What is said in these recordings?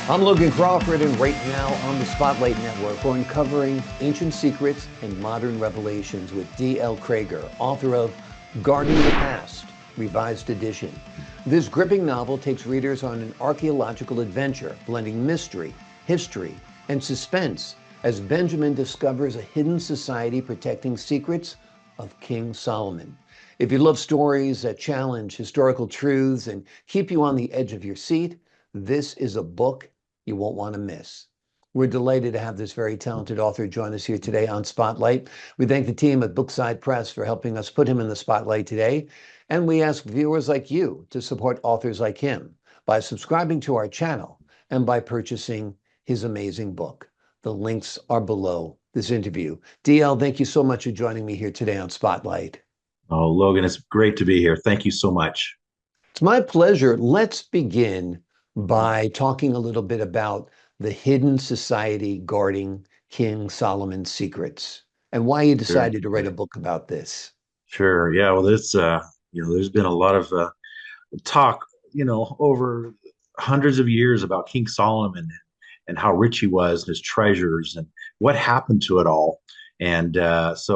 I'm Logan Crawford, and right now on the Spotlight Network, we're uncovering ancient secrets and modern revelations with D.L. Crager, author of Guarding the Past, Revised Edition. This gripping novel takes readers on an archaeological adventure, blending mystery, history, and suspense as Benjamin discovers a hidden society protecting secrets of King Solomon. If you love stories that challenge historical truths and keep you on the edge of your seat, this is a book you won't want to miss. We're delighted to have this very talented author join us here today on Spotlight. We thank the team at Bookside Press for helping us put him in the spotlight today. And we ask viewers like you to support authors like him by subscribing to our channel and by purchasing his amazing book. The links are below this interview. DL, thank you so much for joining me here today on Spotlight. Oh, Logan, it's great to be here. Thank you so much. It's my pleasure. Let's begin by talking a little bit about the hidden society guarding King Solomon's secrets and why you Sure. decided to write a book about this. Sure. Yeah. Well, there's been a lot of talk, over hundreds of years about King Solomon and how rich he was and his treasures and what happened to it all. And I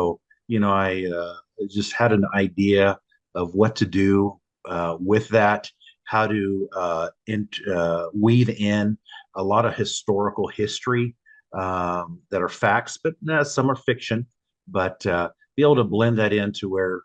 just had an idea of what to do with that, how to weave in a lot of historical history that are facts, but some are fiction. But be able to blend that into where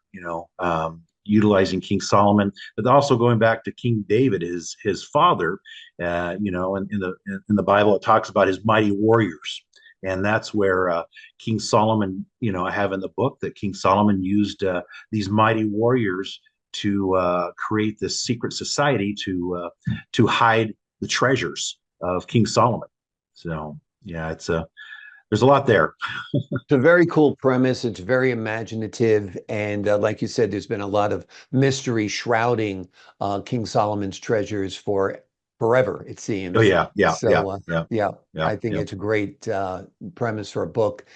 utilizing King Solomon, but also going back to King David, his father. And in the Bible it talks about his mighty warriors, and that's where King Solomon, I have in the book that King Solomon used these mighty warriors to create this secret society to hide the treasures of King Solomon. So yeah, there's a lot there. It's a very cool premise. It's very imaginative. And like you said, there's been a lot of mystery shrouding King Solomon's treasures for forever, it Oh seems. yeah, yeah, yeah, So, yeah, yeah, yeah, I think yeah. it's a great premise for a book.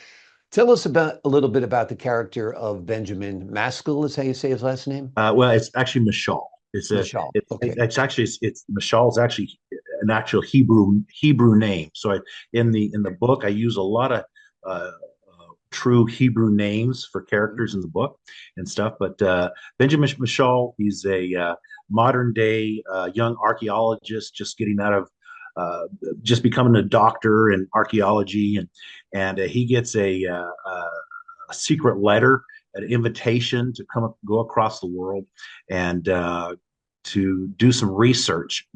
Tell us about a little bit about the character of Benjamin Maschel, is how you say his last name? Well, it's actually Mashal. It's a Michelle. it's Okay. it's actually it's Mashal is actually an actual Hebrew name. So in the book I use a lot of true Hebrew names for characters in the book and stuff. But Benjamin Maschel, he's a modern day young archaeologist, just getting out of just becoming a doctor in archaeology, and he gets a secret letter, an invitation to come go across the world and to do some research,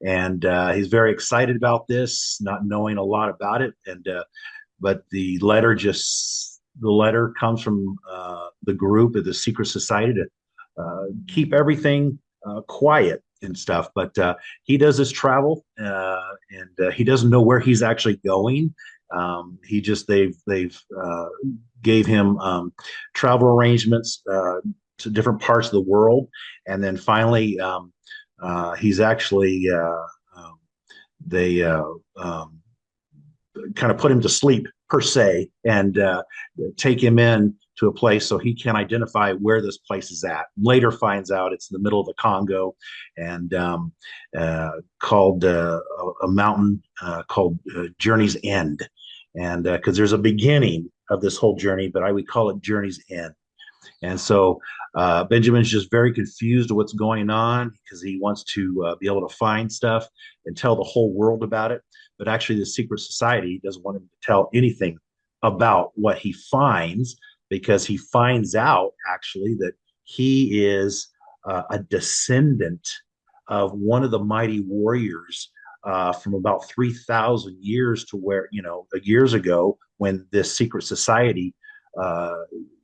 and he's very excited about this, not knowing a lot about it, and but the letter comes from the group of the secret society to keep everything quiet and stuff. But he does this travel, and he doesn't know where he's actually going. He just they've gave him travel arrangements to different parts of the world, and then finally he's actually they kind of put him to sleep per se, and take him in to a place so he can identify where this place is at. Later finds out it's in the middle of the Congo, and called a mountain called Journey's End, and because there's a beginning of this whole journey, but I would call it Journey's End. And so Benjamin's just very confused of what's going on because he wants to be able to find stuff and tell the whole world about it. But actually, the secret society doesn't want him to tell anything about what he finds, because he finds out actually that he is a descendant of one of the mighty warriors from about 3,000 years to where, years ago, when this secret society uh,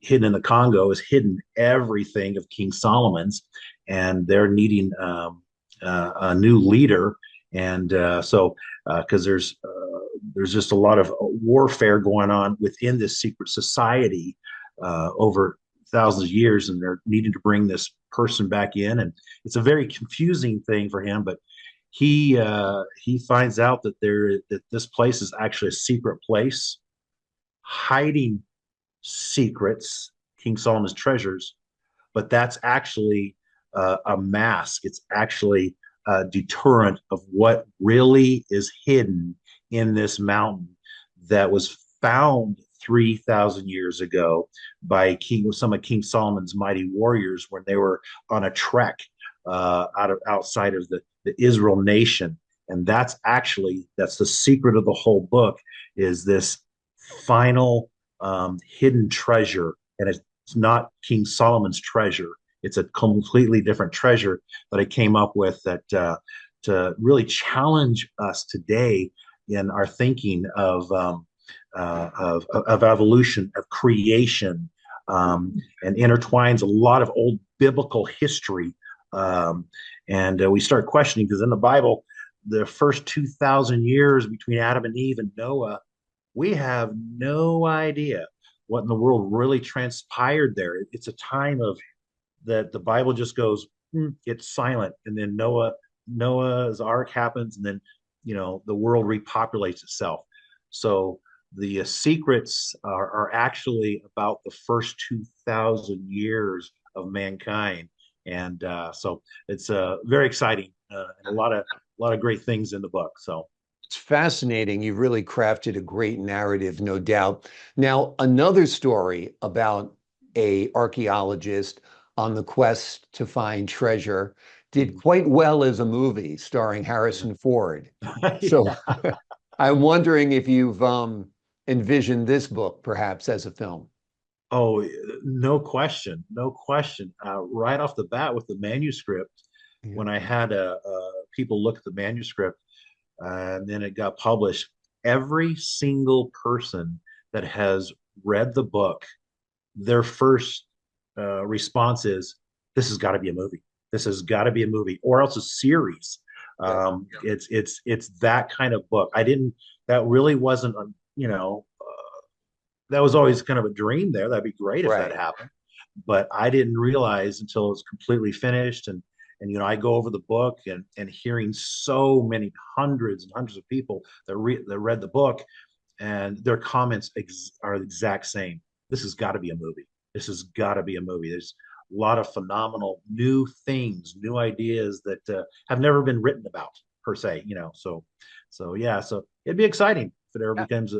hidden in the Congo has hidden everything of King Solomon's, and they're needing a new leader. And so, because there's just a lot of warfare going on within this secret society over thousands of years, and they're needing to bring this person back in, and it's a very confusing thing for him. But he finds out that this place is actually a secret place hiding secrets, King Solomon's treasures, but that's actually a mask. It's actually deterrent of what really is hidden in this mountain that was found 3,000 years ago by some of King Solomon's mighty warriors when they were on a trek outside of the Israel nation. And that's the secret of the whole book, is this final hidden treasure. And it's not King Solomon's treasure. It's a completely different treasure that I came up with to really challenge us today in our thinking of evolution, of creation, and intertwines a lot of old biblical history. And we start questioning, because in the Bible, the first 2,000 years between Adam and Eve and Noah, we have no idea what in the world really transpired there. It's a time of that the Bible just goes, it's silent, and then Noah's ark happens, and then the world repopulates itself. So the secrets are actually about the first 2,000 years of mankind, and so it's very exciting, and a lot of great things in the book. So It's fascinating. You've really crafted a great narrative, no doubt. Now, another story about a archaeologist on the quest to find treasure did quite well as a movie starring Harrison Ford. So yeah. I'm wondering if you've envisioned this book perhaps as a film. Oh, no question, no question. Right off the bat with the manuscript, Yeah. when I had people look at the manuscript, and then it got published, every single person that has read the book, their first response is, "This has got to be a movie. This has got to be a movie, or else a series." Yeah. It's that kind of book. I didn't. That really wasn't, that was always kind of a dream there. That'd be great if that Right. happened, but I didn't realize until it was completely finished. And I go over the book, and hearing so many hundreds and hundreds of people that read the book, and their comments are the exact same. This has got to be a movie. This has got to be a movie. There's a lot of phenomenal new things, new ideas that have never been written about per se. So yeah. So it'd be exciting if it ever becomes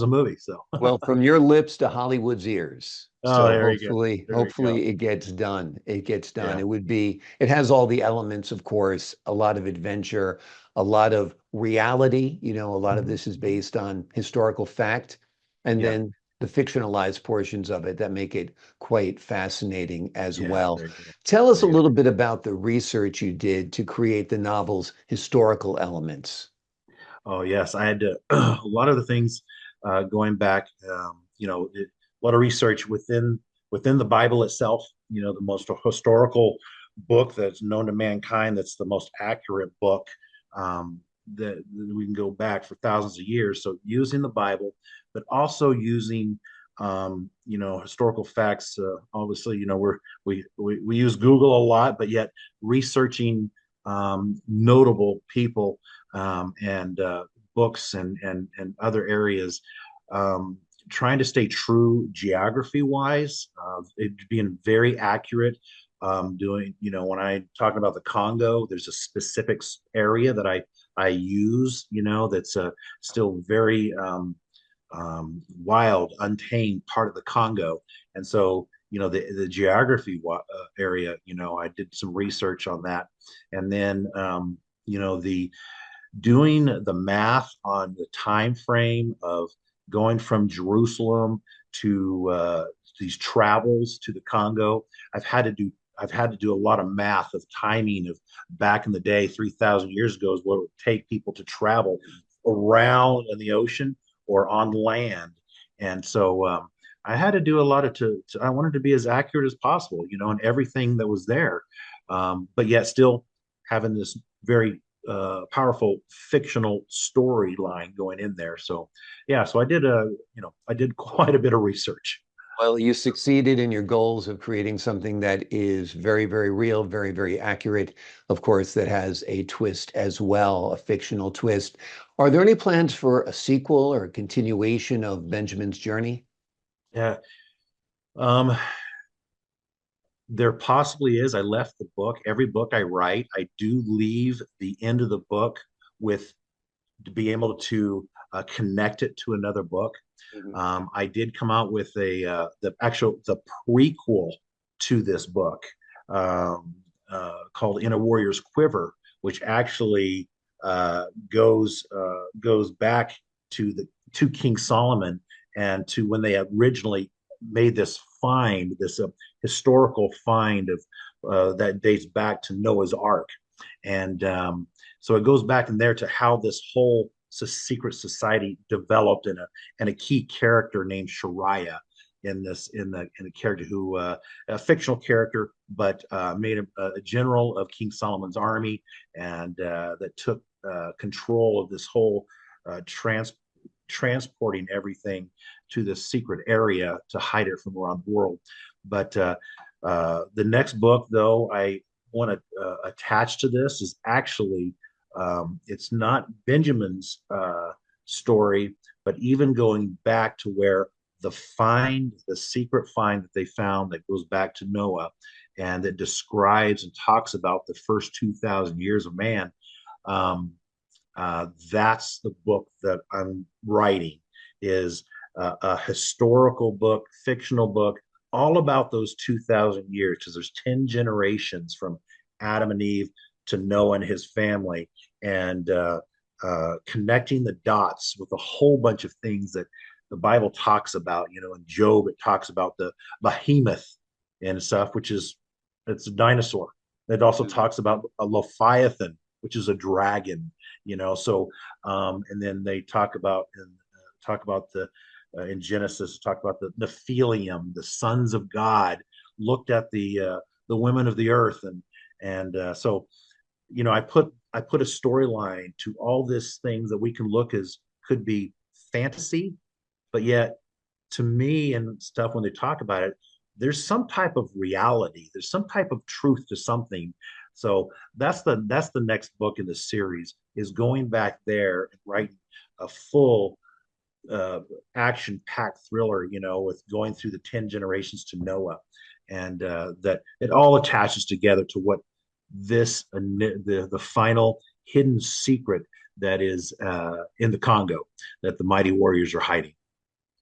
a movie. So Well, from your lips to Hollywood's ears. oh, So there you go. hopefully, There you go. hopefully it gets done. It gets done. Yeah. It has all the elements, of course, a lot of adventure, a lot of reality. A lot of Mhm. this is based on historical fact, and Yeah. then the fictionalized portions of it that make it quite fascinating as Yeah. well. There you go. Tell us There a you go. little bit about the research you did to create the novel's historical elements. Oh yes, I had to a lot of the things going back. A lot of research within the Bible itself. The most historical book that's known to mankind. That's the most accurate book that we can go back for thousands of years. So using the Bible, but also using historical facts. Obviously, we use Google a lot, but yet researching notable people and books and other areas, trying to stay true geography wise, it being very accurate. Doing, when I talk about the Congo, there's a specific area that I use, that's still very wild, untamed part of the Congo. And so, the geography area, I did some research on that. And then, the doing the math on the time frame of going from Jerusalem to these travels to the Congo. I've had to do a lot of math of timing of back in the day, 3,000 years ago, is what it would take people to travel around in the ocean or on land. And so I had to do a lot I wanted to be as accurate as possible, in everything that was there, but yet still having this very powerful fictional storyline going in there. So yeah, so I did quite a bit of research. Well, you succeeded in your goals of creating something that is very, very real, very, very accurate. Of course, that has a twist as well, a fictional twist. Are there any plans for a sequel or a continuation of Benjamin's journey? Yeah. Um, There possibly is. I left the book. Every book I write, I do leave the end of the book with to be able to connect it to another book. Mhm. I did come out with the prequel to this book um, called "In a Warrior's Quiver," which actually goes back to King Solomon and to when they originally made this find, this historical find of that dates back to Noah's Ark, and so it goes back in there to how this whole secret society developed, and a key character named Shariah in a character who a fictional character, but made a general of King Solomon's army, and that took control of this whole transporting everything to this secret area to hide it from around the world. But the next book, though, I want to attach to this is actually it's not Benjamin's story, but even going back to where the secret find that they found that goes back to Noah and that describes and talks about the first 2,000 years of man. Um, that's the book that I'm writing is a historical book, fictional book, all about those 2,000 years because there's 10 generations from Adam and Eve to Noah and his family, and connecting the dots with a whole bunch of things that the Bible talks about. You know, in Job, it talks about the behemoth and stuff, which is it's a dinosaur. It also talks about a leviathan, which is a dragon. You know, so and then they talk about the in Genesis, talk about the Nephilim, the sons of God, looked at the women of the earth, and so you know, I put a storyline to all these things that we can look as could be fantasy, but yet to me and stuff when they talk about it, there's some type of reality, there's some type of truth to something. So that's the next book in the series is going back there and writing a full action-packed thriller, you know, with going through the 10 generations to Noah, and that it all attaches together to what the final hidden secret that is in the Congo that the mighty warriors are hiding.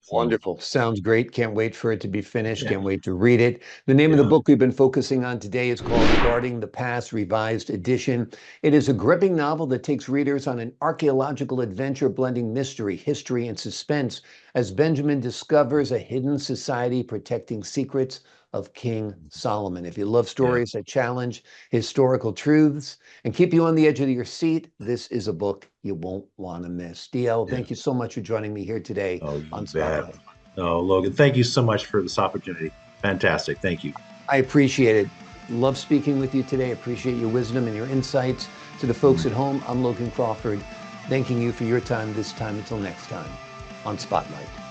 So, Wonderful. Sounds great. Can't wait for it to be finished. yeah, Can't wait to read it. The name of the yeah, book we've been focusing on today is called Guarding the Past, Revised Edition. It is a gripping novel that takes readers on an archaeological adventure blending mystery, history, and suspense as Benjamin discovers a hidden society protecting secrets of King Solomon. If you love yeah. stories that challenge historical truths and keep you on the edge of your seat, this is a book you won't want to miss. DL, Yeah. thank you so much for joining me here today Oh, you on bet. Spotlight. Oh, Logan, thank you so much for this opportunity. Fantastic. Thank you. I appreciate it. Love speaking with you today. Appreciate your wisdom and your insights. To the folks at home, I'm Logan Crawford, thanking you for your time this time. Until next time on Spotlight.